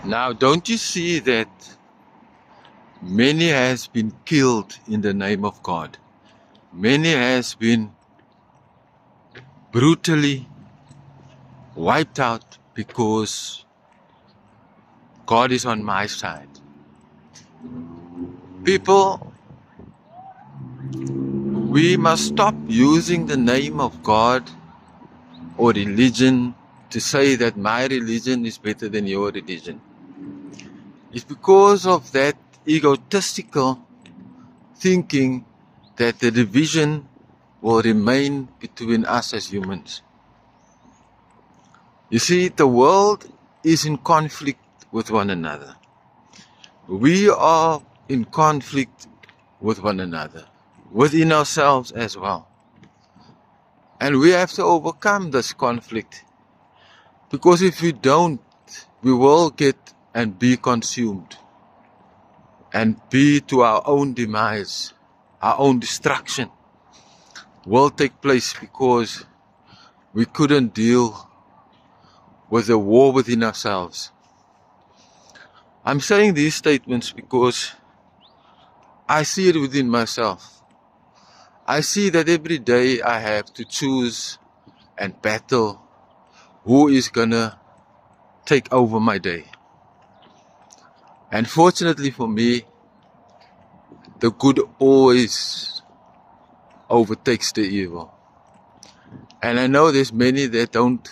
Now, don't you see that many has been killed in the name of God? Many has been brutally wiped out because God is on my side. People, we must stop using the name of God or religion to say that my religion is better than your religion. It's because of that egotistical thinking that the division will remain between us as humans. You see, the world is in conflict with one another. We are in conflict with one another, within ourselves as well. And we have to overcome this conflict, because if we don't, we will get and be consumed and be to our own demise, our own destruction will take place because we couldn't deal with the war within ourselves. I'm saying these statements because I see it within myself. I see that every day I have to choose and battle who is gonna take over my day. And fortunately for me, the good always overtakes the evil. And I know there's many that don't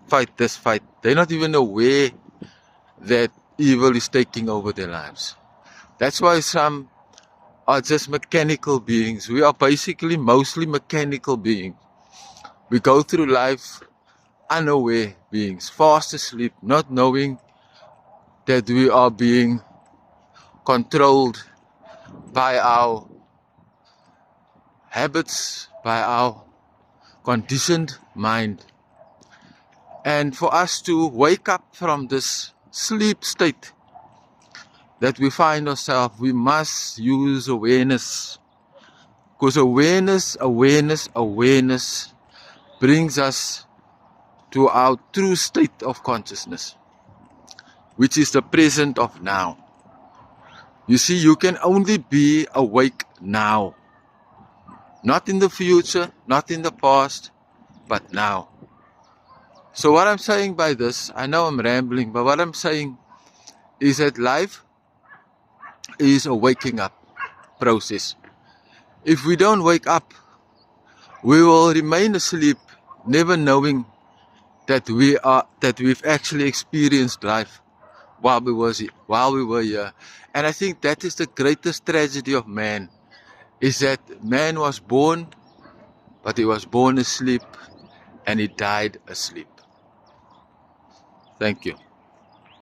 fight this fight. They're not even aware that evil is taking over their lives. That's why some are just mechanical beings. We are basically mostly mechanical beings. We go through life unaware beings, fast asleep, not knowing that we are being controlled by our habits, by our conditioned mind. And for us to wake up from this sleep state that we find ourselves, we must use awareness. Because awareness brings us to our true state of consciousness, which is the present of now. You see, you can only be awake now. Not in the future, not in the past, but now. So what I'm saying by this, I know I'm rambling, but what I'm saying is that life is a waking up process. If we don't wake up, we will remain asleep, never knowing that we've actually experienced life while we were here. And I think that is the greatest tragedy of man, is that man was born, but he was born asleep and he died asleep. Thank you.